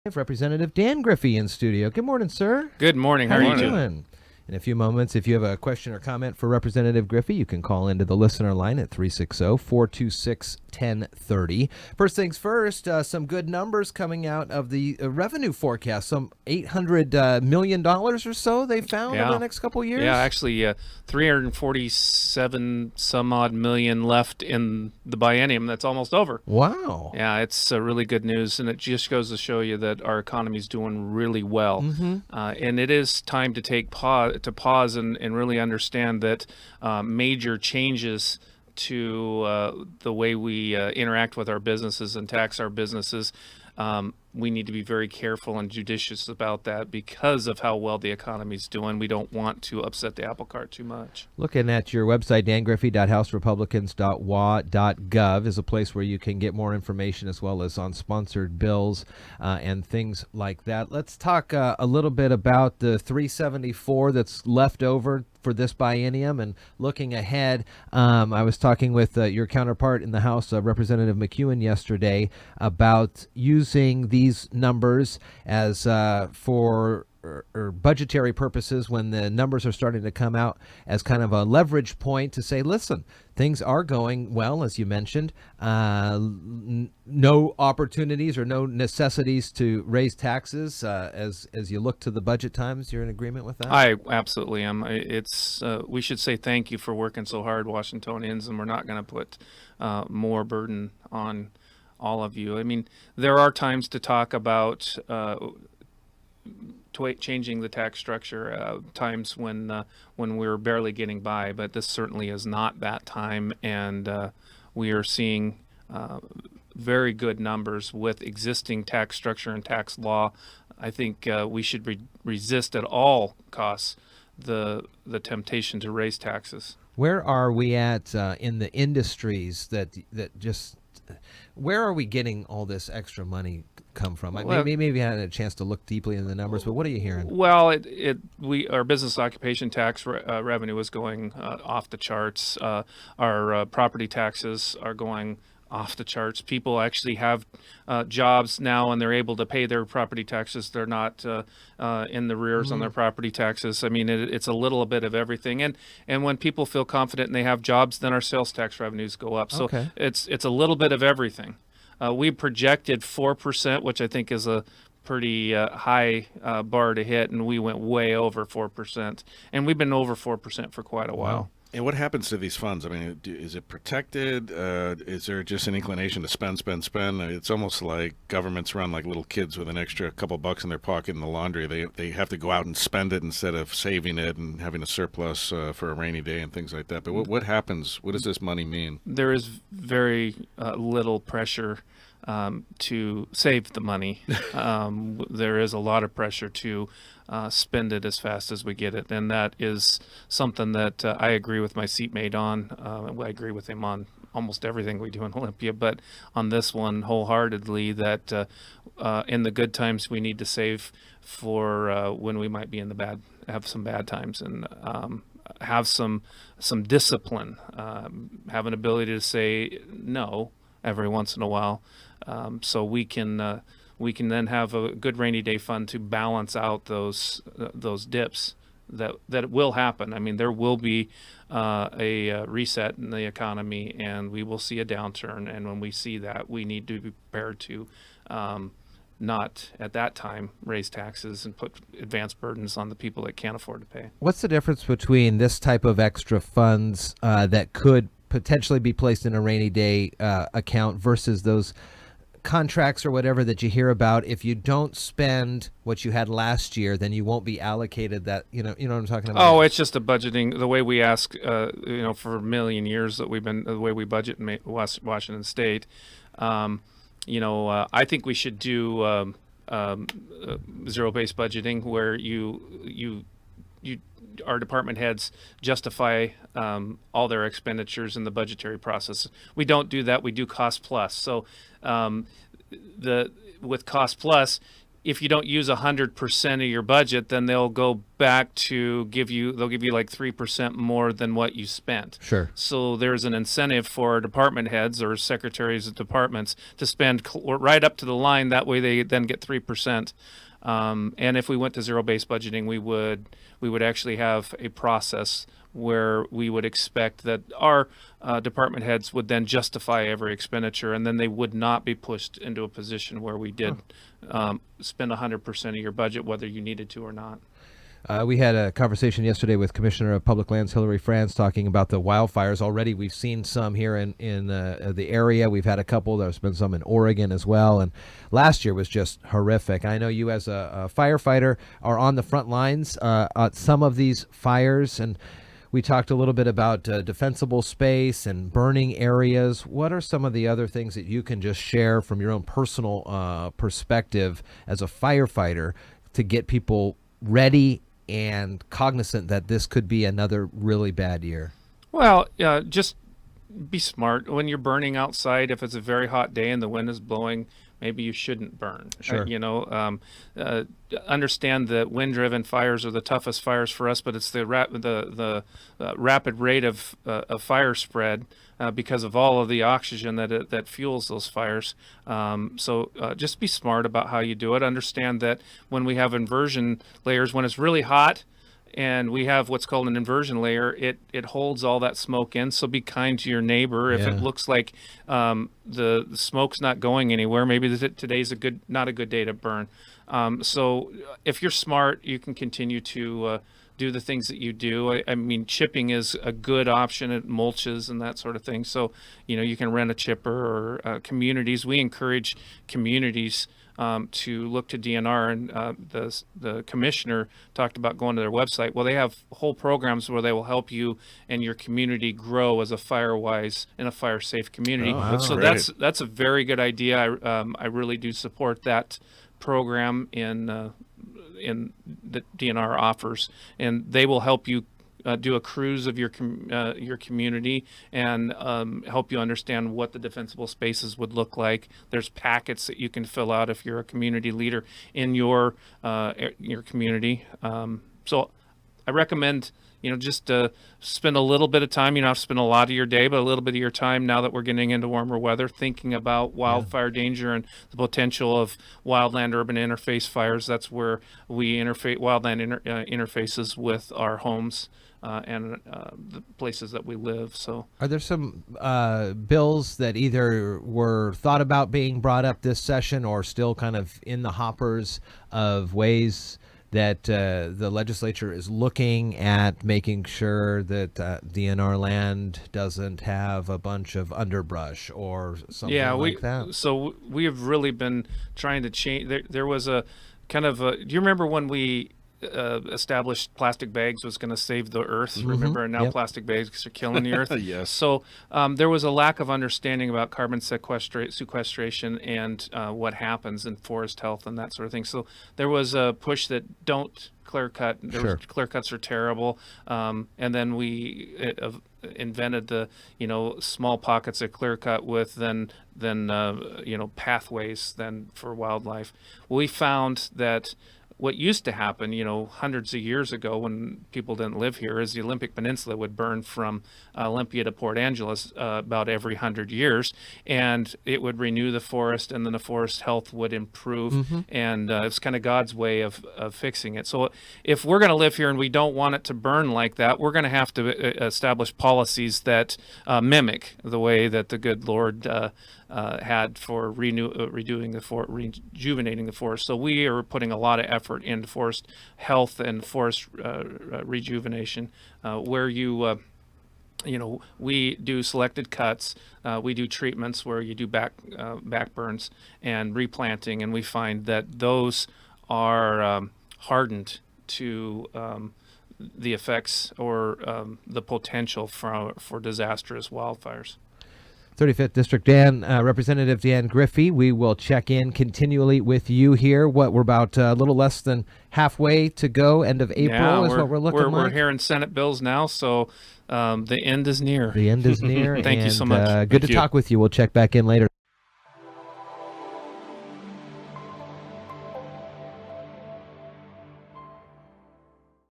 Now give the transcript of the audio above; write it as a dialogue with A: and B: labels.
A: Representative Dan Griffey in studio. Good morning, sir.
B: Good morning. How are you doing?
A: In a few moments, if you have a question or comment for Representative Griffey, you can call into the listener line at 360-426-1030. First things first, some good numbers coming out of the revenue forecast. Some $800 million or so they found over the next couple years.
B: Yeah, actually 347 some odd million left in the biennium. That's almost over.
A: Wow.
B: Yeah, it's really good news, and it just goes to show you that our economy is doing really well. And it is time to take pause and really understand that major changes to the way we interact with our businesses and tax our businesses, we need to be very careful and judicious about that because of how well the economy is doing. We don't want to upset the apple cart too much.
A: Looking at your website, dangriffey.houserepublicans.wa.gov is a place where you can get more information as well as on sponsored bills and things like that. Let's talk a little bit about the 374 that's left over for this biennium and looking ahead. I was talking with your counterpart in the House, Representative McEwen, yesterday about using these numbers as for budgetary purposes when the numbers are starting to come out as kind of a leverage point to say, listen, things are going well, as you mentioned. No opportunities or no necessities to raise taxes as you look to the budget times. You're in agreement with that?
B: I absolutely am. It's we should say thank you for working so hard, Washingtonians, and we're not going to put more burden on all of you. I mean, there are times to talk about changing the tax structure, times when we're barely getting by, but this certainly is not that time, and we are seeing very good numbers with existing tax structure and tax law. I think we should resist at all costs the temptation to raise taxes.
A: Where are we at in the industries that just where are we getting all this extra money come from? Maybe you had a chance to look deeply in the numbers, but what are you hearing?
B: Well, our business occupation tax revenue is going off the charts. Our property taxes are going off the charts. People actually have jobs now and they're able to pay their property taxes. They're not in the rears on their property taxes. I mean, it's a little bit of everything. And when people feel confident and they have jobs, then our sales tax revenues go up. So it's a little bit of everything. We projected 4%, which I think is a pretty high bar to hit, and we went way over 4%. And we've been over 4% for quite a while.
C: Wow. And what happens to these funds? I mean, is it protected? Is there just an inclination to spend? It's almost like governments run like little kids with an extra couple bucks in their pocket in the laundry. They have to go out and spend it instead of saving it and having a surplus for a rainy day and things like that. But what happens? What does this money mean?
B: There is very little pressure to save the money. There is a lot of pressure to spend it as fast as we get it, and that is something that I agree with my seatmate on. I agree with him on almost everything we do in Olympia, but on this one wholeheartedly, that in the good times we need to save for when we might be in have some bad times, and have some discipline, have an ability to say no every once in a while, so we can then have a good rainy day fund to balance out those dips that will happen. I mean, there will be a reset in the economy, and we will see a downturn. And when we see that, we need to be prepared to not at that time raise taxes and put advanced burdens on the people that can't afford to pay.
A: What's the difference between this type of extra funds that could potentially be placed in a rainy day account versus those contracts or whatever that you hear about? If you don't spend what you had last year, then you won't be allocated that, you know what I'm talking about?
B: Oh, it's just a budgeting, the way we ask, for a million years that we've been, the way we budget in Washington State. I think we should do zero-based budgeting where you our department heads justify all their expenditures in the budgetary process. We don't do that. We do cost plus. So with cost plus, if you don't use 100% of your budget, then they'll go back to they'll give you like 3% more than what you spent.
A: Sure.
B: So there's an incentive for department heads or secretaries of departments to spend right up to the line. That way they then get 3%. And if we went to zero-based budgeting, we would actually have a process where we would expect that our department heads would then justify every expenditure, and then they would not be pushed into a position where we did spend 100% of your budget, whether you needed to or not.
A: We had a conversation yesterday with Commissioner of Public Lands Hillary Franz talking about the wildfires. Already we've seen some here in the area. We've had a couple. There's been some in Oregon as well. And last year was just horrific. I know you as a firefighter are on the front lines at some of these fires. And we talked a little bit about defensible space and burning areas. What are some of the other things that you can just share from your own personal perspective as a firefighter to get people ready and cognizant that this could be another really bad year?
B: Well, just be smart. When you're burning outside, if it's a very hot day and the wind is blowing, maybe you shouldn't burn.
A: Sure.
B: Understand that wind-driven fires are the toughest fires for us, but it's the rapid rate of fire spread because of all of the oxygen that fuels those fires. So just be smart about how you do it. Understand that when we have inversion layers, when it's really hot, and we have what's called an inversion layer, it holds all that smoke in. So be kind to your neighbor. If it looks like the smoke's not going anywhere, maybe today's not a good day to burn. So if you're smart, you can continue to do the things that you do. I mean, chipping is a good option. It mulches and that sort of thing. So, you can rent a chipper or communities. We encourage communities to look to DNR, and the commissioner talked about going to their website. Well, they have whole programs where they will help you and your community grow as a fire-wise and a fire-safe community.
C: Oh, that's
B: so
C: great.
B: that's a very good idea. I really do support that program in that DNR offers, and they will help you do a cruise of your community and help you understand what the defensible spaces would look like. There's packets that you can fill out if you're a community leader in your community. So I recommend just spend a little bit of time. You don't have to spend a lot of your day, but a little bit of your time now that we're getting into warmer weather, thinking about wildfire danger and the potential of wildland-urban interface fires. That's where we wildland interfaces with our homes and the places that we live. So,
A: are there some bills that either were thought about being brought up this session or still kind of in the hoppers of ways that the legislature is looking at making sure that DNR land doesn't have a bunch of underbrush or something like that?
B: So we have really been trying to change. There was a kind of do you remember when we established plastic bags was going to save the earth? Remember, and now plastic bags are killing the earth.
C: Yes.
B: So there was a lack of understanding about carbon sequestration and what happens in forest health and that sort of thing. So there was a push that don't clear cut. Clear cuts are terrible. And then we invented the small pockets of clear cut with then pathways then for wildlife. We found that what used to happen, hundreds of years ago when people didn't live here, is the Olympic Peninsula would burn from Olympia to Port Angeles about every 100 years, and it would renew the forest, and then the forest health would improve, and it's kind of God's way of fixing it. So if we're going to live here and we don't want it to burn like that, we're going to have to establish policies that mimic the way that the good Lord had for rejuvenating the forest. So we are putting a lot of effort into forest health and forest rejuvenation, where we do selected cuts, we do treatments where you do back burns and replanting, and we find that those are hardened to the effects or the potential for disastrous wildfires.
A: 35th District Dan, Representative Dan Griffey, we will check in continually with you here. We're about a little less than halfway to go. End of April is what we're looking like.
B: We're hearing Senate bills now, so the end is near.
A: The end is near.
B: Thank you so much.
A: Good to talk with you. We'll check back in later.